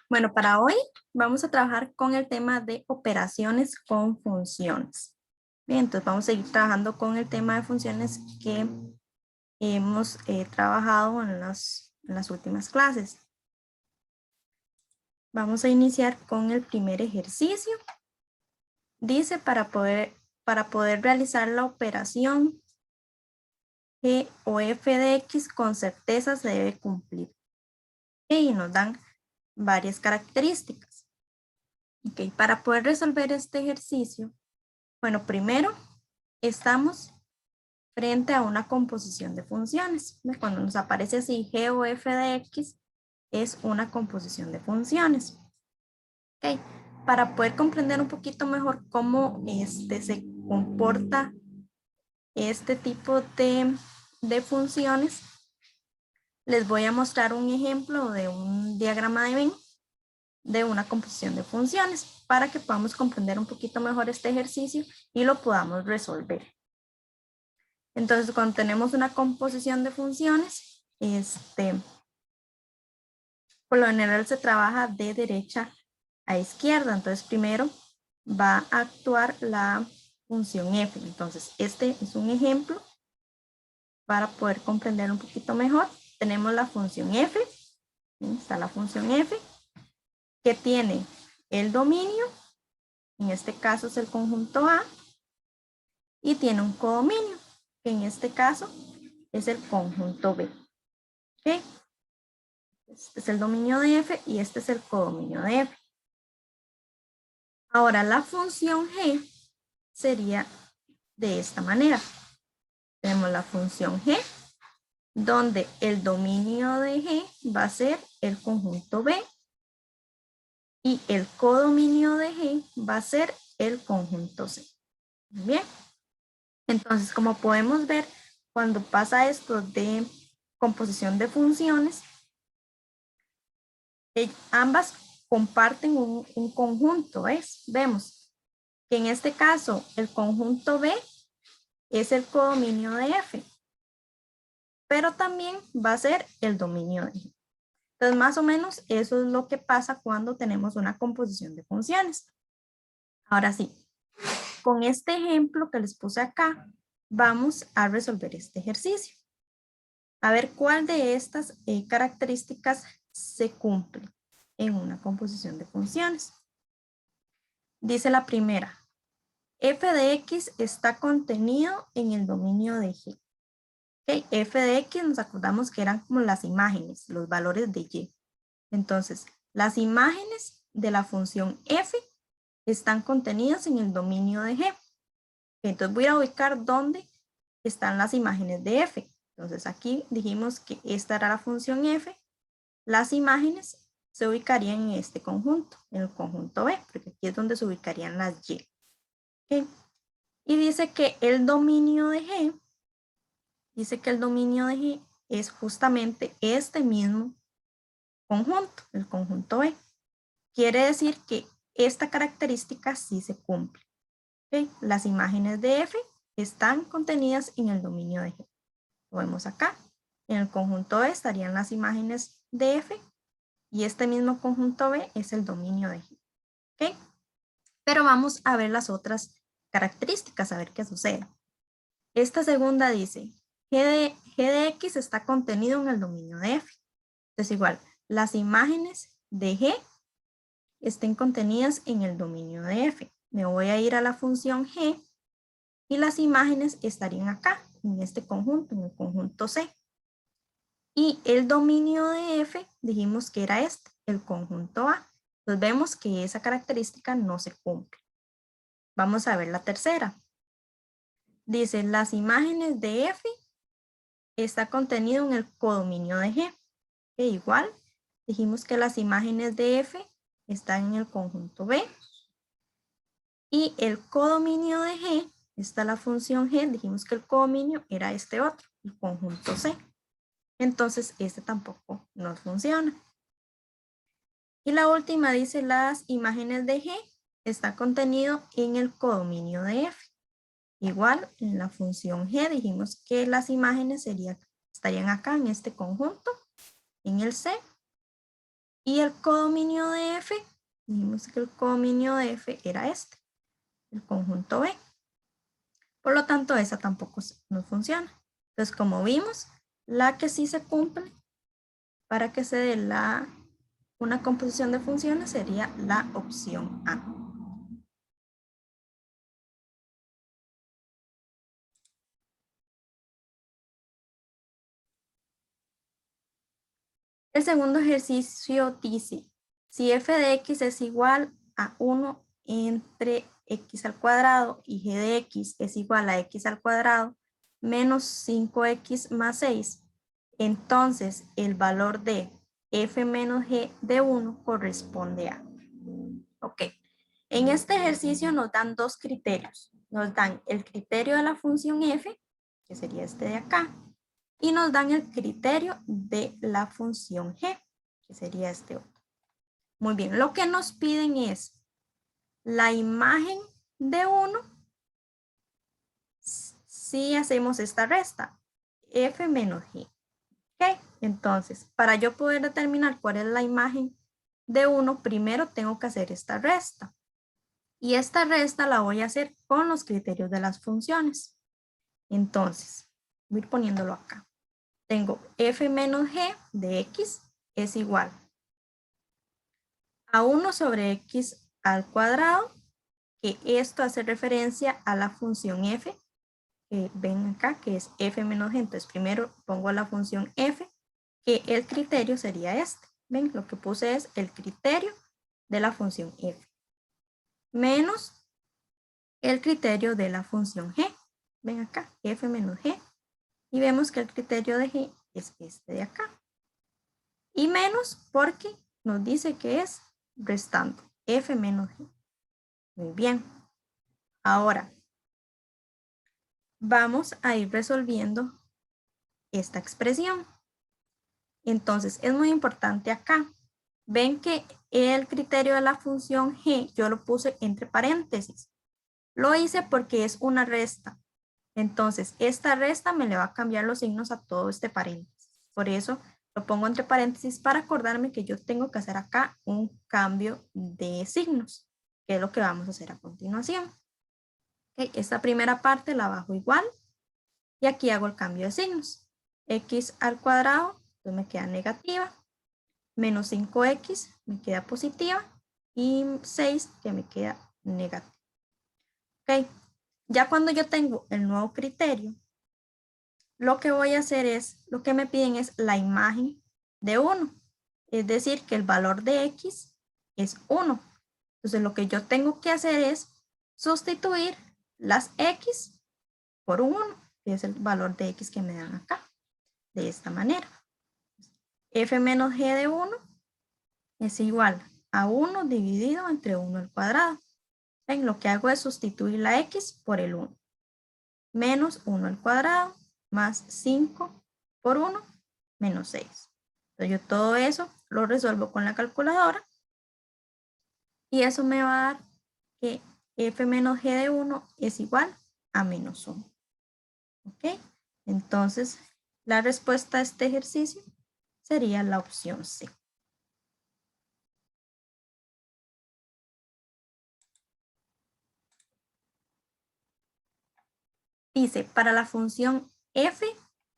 Bueno, para hoy vamos a trabajar con el tema de operaciones con funciones. Bien, entonces vamos a seguir trabajando con el tema de funciones que hemos trabajado en las últimas clases. Vamos a iniciar con el primer ejercicio. Dice para poder realizar la operación G o f de x con certeza se debe cumplir. Y nos dan varias características. Okay, para poder resolver este ejercicio, bueno, primero estamos frente a una composición de funciones. Cuando nos aparece así G o f de x, es una composición de funciones. Okay. Para poder comprender un poquito mejor cómo se comporta este tipo de funciones, les voy a mostrar un ejemplo de un diagrama de Venn de una composición de funciones para que podamos comprender un poquito mejor este ejercicio y lo podamos resolver. Entonces, cuando tenemos una composición de funciones, por lo general se trabaja de derecha a izquierda. Entonces, primero va a actuar la función f. Entonces, este es un ejemplo para poder comprender un poquito mejor. Tenemos la función f. Está la función f que tiene el dominio. En este caso es el conjunto A. Y tiene un codominio, que en este caso es el conjunto B. ¿Okay? Este es el dominio de f y este es el codominio de f. Ahora la función g sería de esta manera. Tenemos la función g, donde el dominio de g va a ser el conjunto B y el codominio de g va a ser el conjunto C. Bien. Entonces, como podemos ver, cuando pasa esto de composición de funciones, ambas comparten un conjunto, ¿ves? Vemos que en este caso el conjunto B es el codominio de F, pero también va a ser el dominio de G. Entonces, más o menos eso es lo que pasa cuando tenemos una composición de funciones. Ahora sí, con este ejemplo que les puse acá, vamos a resolver este ejercicio. A ver cuál de estas características se cumple en una composición de funciones. Dice la primera, f de x está contenido en el dominio de g. Okay, f de x nos acordamos que eran como las imágenes, los valores de y. Entonces, las imágenes de la función f están contenidas en el dominio de g. Entonces voy a ubicar dónde están las imágenes de f. Entonces aquí dijimos que esta era la función f. Las imágenes se ubicarían en este conjunto, en el conjunto B, porque aquí es donde se ubicarían las y. ¿Okay? Y dice que el dominio de G, es justamente este mismo conjunto, el conjunto B. Quiere decir que esta característica sí se cumple. ¿Okay? Las imágenes de F están contenidas en el dominio de G. Lo vemos acá. En el conjunto B estarían las imágenes de F y este mismo conjunto B es el dominio de G. ¿Okay? Pero vamos a ver las otras características, a ver qué sucede. Esta segunda dice, G de X está contenido en el dominio de F. Entonces igual, las imágenes de G estén contenidas en el dominio de F. Me voy a ir a la función G y las imágenes estarían acá, en este conjunto, en el conjunto C. Y el dominio de F dijimos que era este, el conjunto A. Entonces vemos que esa característica no se cumple. Vamos a ver la tercera. Dice, las imágenes de F está contenido en el codominio de G. Que igual, dijimos que las imágenes de F están en el conjunto B. Y el codominio de G, está la función G, dijimos que el codominio era este otro, el conjunto C. Entonces, este tampoco nos funciona. Y la última dice, las imágenes de G está contenido en el codominio de F. Igual, en la función G dijimos que las imágenes estarían acá en este conjunto, en el C. Y el codominio de F, dijimos que el codominio de F era este, el conjunto B. Por lo tanto, esa tampoco no funciona. Entonces, como vimos, la que sí se cumple para que se dé una composición de funciones sería la opción A. El segundo ejercicio dice, si f de x es igual a 1 entre x al cuadrado y g de x es igual a x al cuadrado menos 5x más 6, entonces el valor de f menos g de 1 corresponde a. Ok, en este ejercicio nos dan dos criterios. Nos dan el criterio de la función f, que sería este de acá, y nos dan el criterio de la función g, que sería este otro. Muy bien, lo que nos piden es la imagen de 1 si hacemos esta resta, f menos g. Ok, entonces, para yo poder determinar cuál es la imagen de 1, primero tengo que hacer esta resta. Y esta resta la voy a hacer con los criterios de las funciones. Entonces, voy a ir poniéndolo acá. Tengo f menos g de x es igual a 1 sobre x al cuadrado, que esto hace referencia a la función f, que ven acá, que es f menos g. Entonces, primero pongo la función f, que el criterio sería este. Ven, lo que puse es el criterio de la función f, menos el criterio de la función g. Ven acá, f menos g. Y vemos que el criterio de g es este de acá. Y menos porque nos dice que es restando, f menos g. Muy bien. Ahora, vamos a ir resolviendo esta expresión. Entonces, es muy importante acá. Ven que el criterio de la función g yo lo puse entre paréntesis. Lo hice porque es una resta. Entonces, esta resta me le va a cambiar los signos a todo este paréntesis. Por eso lo pongo entre paréntesis para acordarme que yo tengo que hacer acá un cambio de signos, que es lo que vamos a hacer a continuación. Okay, esta primera parte la bajo igual y aquí hago el cambio de signos. X al cuadrado, entonces me queda negativa, menos 5x me queda positiva y 6 que me queda negativa. Ok, ya cuando yo tengo el nuevo criterio, lo que voy a hacer es, lo que me piden es la imagen de 1. Es decir, que el valor de x es 1. Entonces, lo que yo tengo que hacer es sustituir las x por un 1, que es el valor de x que me dan acá, de esta manera. F menos g de 1 es igual a 1 dividido entre 1 al cuadrado. ¿Ven? Lo que hago es sustituir la x por el 1. Menos 1 al cuadrado más 5 por 1 menos 6. Entonces yo todo eso lo resuelvo con la calculadora y eso me va a dar que f menos g de 1 es igual a menos 1. ¿Ok? Entonces la respuesta a este ejercicio sería la opción C. Dice, para la función f,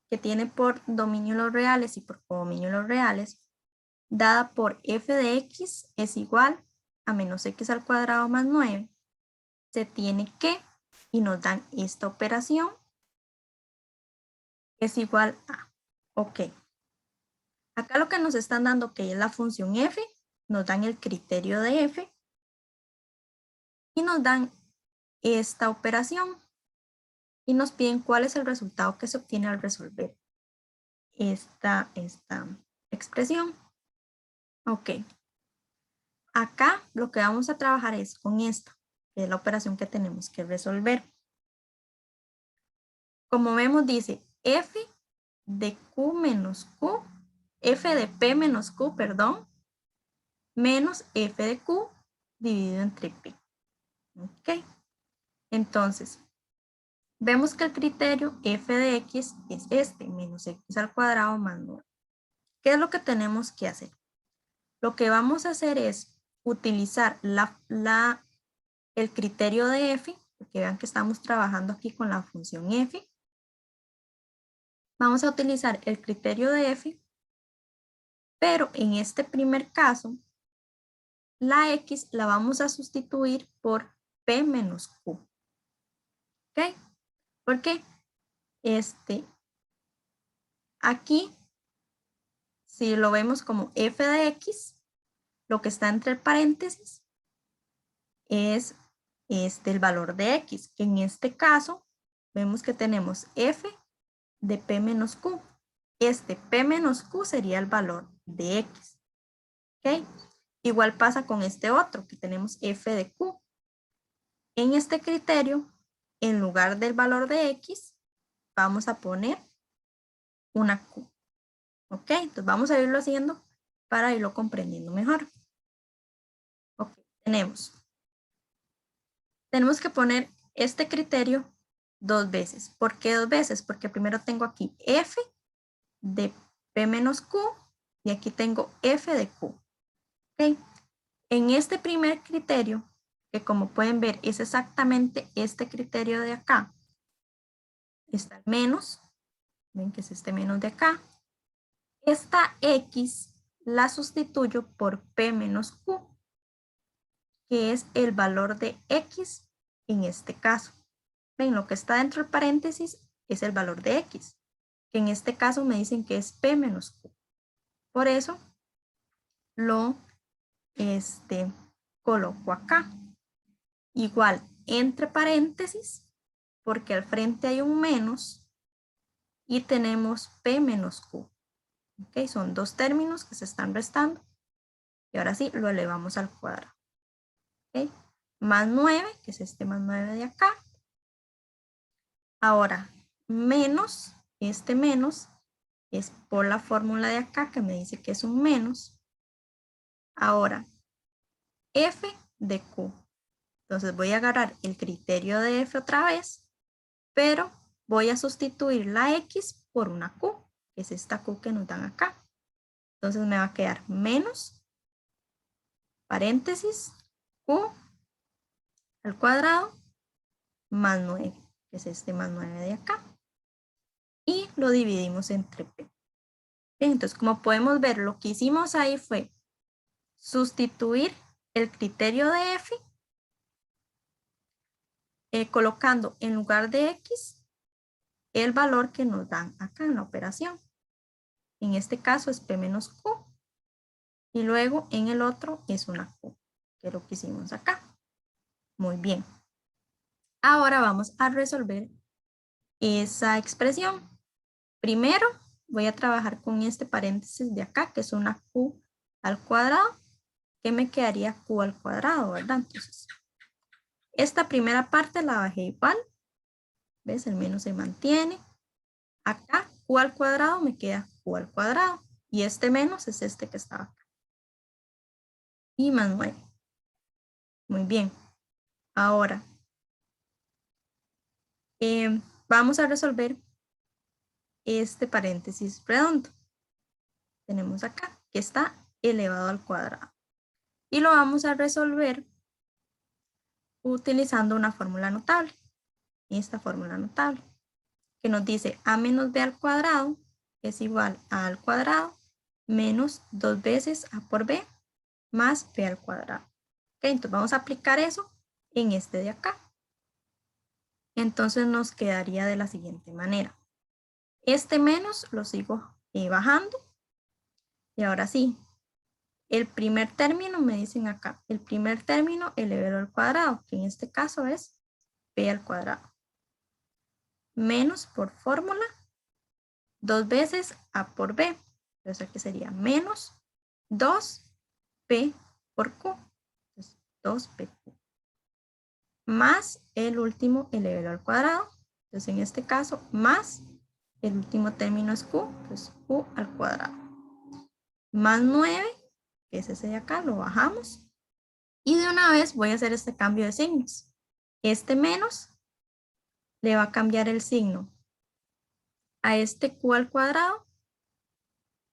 que tiene por dominio los reales y por codominio los reales, dada por f de x es igual a menos x al cuadrado más 9, se tiene que, y nos dan esta operación, es igual a, ok. Acá lo que nos están dando, que es la función f, nos dan el criterio de f, y nos dan esta operación, y nos piden cuál es el resultado que se obtiene al resolver esta expresión. Ok. Acá lo que vamos a trabajar es con esta, que es la operación que tenemos que resolver. Como vemos, dice f de q menos q, f de p menos q, perdón, menos f de q dividido entre p. Ok. Entonces, vemos que el criterio f de x es este, menos x al cuadrado más 9. ¿Qué es lo que tenemos que hacer? Lo que vamos a hacer es utilizar el criterio de f, porque vean que estamos trabajando aquí con la función f. Vamos a utilizar el criterio de f, pero en este primer caso, la x la vamos a sustituir por p menos q. ¿Ok? Porque aquí, si lo vemos como f de x, lo que está entre paréntesis es el valor de x, que en este caso vemos que tenemos f de p menos q. Este p menos q sería el valor de x. ¿Ok? Igual pasa con este otro, que tenemos f de q. En este criterio, en lugar del valor de x, vamos a poner una q. ¿Ok? Entonces vamos a irlo haciendo para irlo comprendiendo mejor. Ok, tenemos que poner este criterio 2 veces. ¿Por qué 2 veces? Porque primero tengo aquí f de p menos q y aquí tengo f de q. ¿Okay? En este primer criterio, que como pueden ver es exactamente este criterio de acá, está el menos, ven que es este menos de acá. Esta x la sustituyo por p menos q, que es el valor de x en este caso. Ven, lo que está dentro del paréntesis es el valor de x, que en este caso me dicen que es p menos q. Por eso lo coloco acá. Igual, entre paréntesis, porque al frente hay un menos y tenemos p menos q. ¿Okay? Son dos términos que se están restando. Y ahora sí, lo elevamos al cuadrado. ¿Okay? Más 9, que es este más 9 de acá. Ahora, menos, este menos es por la fórmula de acá que me dice que es un menos. Ahora, f de q. Entonces voy a agarrar el criterio de f otra vez, pero voy a sustituir la x por una q, que es esta q que nos dan acá. Entonces me va a quedar menos, paréntesis, q al cuadrado, más 9, que es este más 9 de acá. Y lo dividimos entre p. Bien, entonces, como podemos ver, lo que hicimos ahí fue sustituir el criterio de f, colocando en lugar de x el valor que nos dan acá en la operación. En este caso es p menos q. Y luego en el otro es una q, que es lo que hicimos acá. Muy bien. Ahora vamos a resolver esa expresión. Primero voy a trabajar con este paréntesis de acá, que es una q al cuadrado, que me quedaría q al cuadrado, ¿verdad? Entonces, esta primera parte la bajé igual. ¿Ves? El menos se mantiene. Acá, q al cuadrado me queda q al cuadrado. Y este menos es este que estaba acá. Y más 9. Muy bien. Ahora, vamos a resolver este paréntesis redondo. Tenemos acá que está elevado al cuadrado. Y lo vamos a resolver utilizando una fórmula notable. Esta fórmula notable que nos dice a menos b al cuadrado es igual a al cuadrado menos 2 veces a por b más b al cuadrado. Okay, entonces vamos a aplicar eso en este de acá. Entonces nos quedaría de la siguiente manera. Este menos lo sigo bajando. Y ahora sí, el primer término me dicen acá, el primer término elevado al cuadrado, que en este caso es b al cuadrado. Menos por fórmula, 2 veces a por b. Entonces aquí sería menos 2p por q. Entonces 2pq. Más el último elevado al cuadrado. Entonces en este caso, más el último término es q, entonces q al cuadrado. Más 9, que es ese de acá, lo bajamos. Y de una vez voy a hacer este cambio de signos. Este menos le va a cambiar el signo a este q al cuadrado,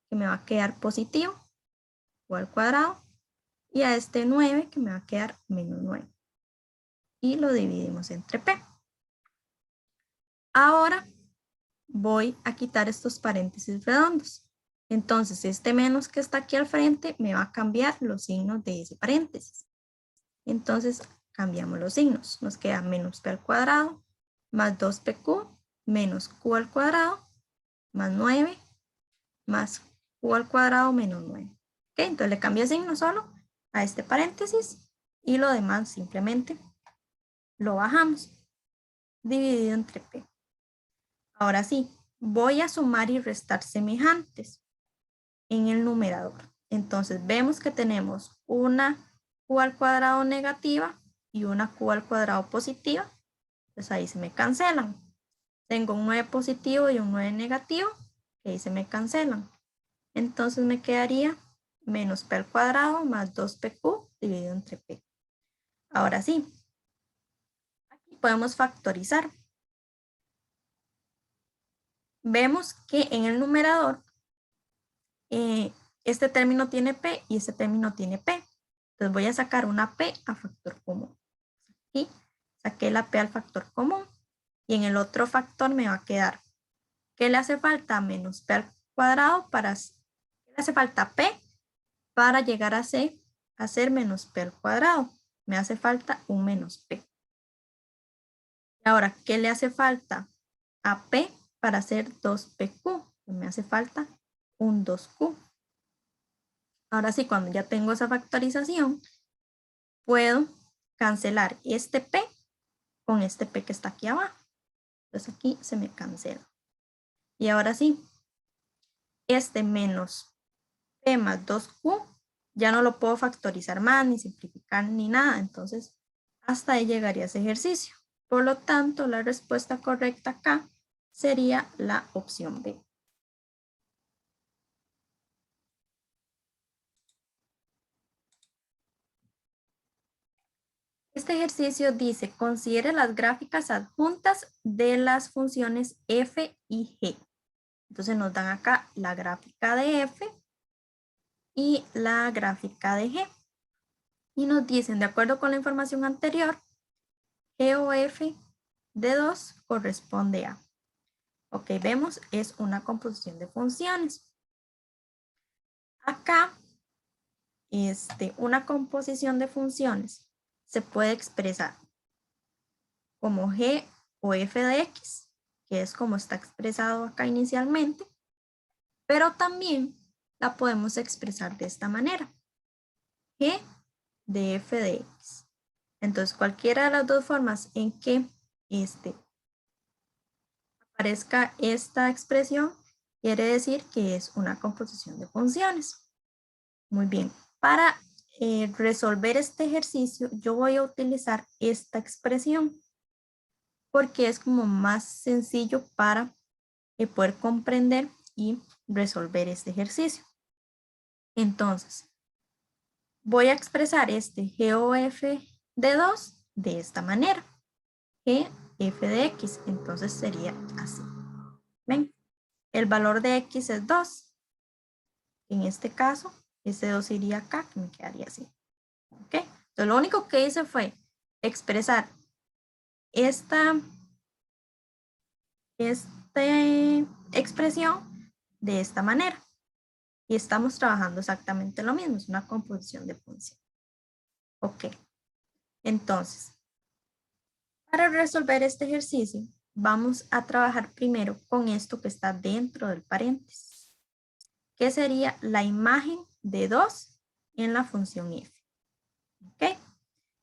que me va a quedar positivo. q al cuadrado, y a este 9 que me va a quedar menos 9. Y lo dividimos entre p. Ahora voy a quitar estos paréntesis redondos. Entonces, este menos que está aquí al frente me va a cambiar los signos de ese paréntesis. Entonces, cambiamos los signos. Nos queda menos p al cuadrado más 2pq menos q al cuadrado más 9 más q al cuadrado menos 9. ¿Ok? Entonces le cambio el signo solo a este paréntesis y lo demás simplemente lo bajamos dividido entre p. Ahora sí, voy a sumar y restar semejantes en el numerador. Entonces vemos que tenemos una q al cuadrado negativa y una q al cuadrado positiva. Entonces ahí se me cancelan. Tengo un 9 positivo y un 9 negativo, que ahí se me cancelan. Entonces me quedaría menos p al cuadrado más 2pq dividido entre p. Ahora sí, aquí podemos factorizar. Vemos que en el numerador este término tiene p y este término tiene p. Entonces voy a sacar una p a factor común. Aquí saqué la p al factor común y en el otro factor me va a quedar ¿qué le hace falta? Menos p al cuadrado para, ¿qué le hace falta p para llegar a ser menos p al cuadrado? Me hace falta un menos p. Y ahora, ¿qué le hace falta a p para hacer 2pq? Me hace falta un 2q. Ahora sí, cuando ya tengo esa factorización, puedo cancelar este p con este p que está aquí abajo. Entonces aquí se me cancela. Y ahora sí, este menos p más 2q ya no lo puedo factorizar más, ni simplificar, ni nada. Entonces, hasta ahí llegaría ese ejercicio. Por lo tanto, la respuesta correcta acá sería la opción B. Este ejercicio dice, considere las gráficas adjuntas de las funciones f y g. Entonces nos dan acá la gráfica de f y la gráfica de g. Y nos dicen, de acuerdo con la información anterior, g o f de 2 corresponde a. Ok, vemos, es una composición de funciones. Acá, una composición de funciones se puede expresar como g o f de x, que es como está expresado acá inicialmente, pero también la podemos expresar de esta manera, g de f de x. Entonces, cualquiera de las dos formas en que aparezca esta expresión, quiere decir que es una composición de funciones. Muy bien, para resolver este ejercicio, yo voy a utilizar esta expresión porque es como más sencillo para poder comprender y resolver este ejercicio. Entonces, voy a expresar este g o f de 2 de esta manera. G f de x, entonces sería así. ¿Ven? El valor de x es 2. En este caso, ese 2 iría acá, que me quedaría así. ¿Ok? Entonces, lo único que hice fue expresar esta expresión de esta manera. Y estamos trabajando exactamente lo mismo, es una composición de función. Ok, entonces, para resolver este ejercicio, vamos a trabajar primero con esto que está dentro del paréntesis, que sería la imagen de 2 en la función f. Ok,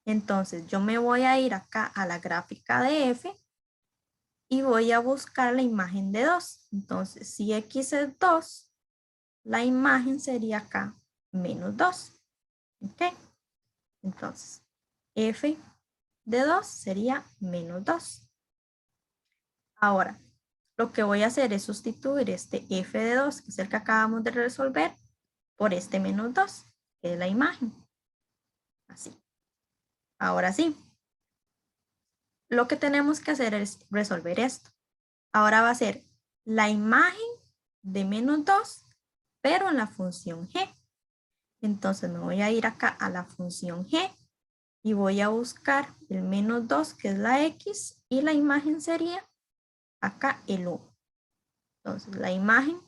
entonces yo me voy a ir acá a la gráfica de f y voy a buscar la imagen de 2. Entonces, si x es 2, la imagen sería acá menos 2. ¿Ok? Entonces, f de 2 sería menos 2. Ahora, lo que voy a hacer es sustituir este f de 2, que es el que acabamos de resolver, por este menos 2, que es la imagen. Así. Ahora sí. Lo que tenemos que hacer es resolver esto. Ahora va a ser la imagen de menos 2, pero en la función g. Entonces me voy a ir acá a la función g y voy a buscar el menos 2, que es la x, y la imagen sería acá el 1. Entonces la imagen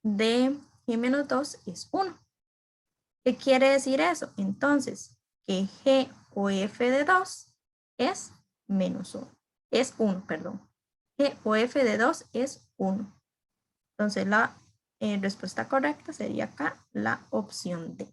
de g menos 2 es 1. ¿Qué quiere decir eso? Entonces, que g o f de 2 es menos 1. Es 1, perdón. G o f de 2 es 1. Entonces la respuesta correcta sería acá la opción D.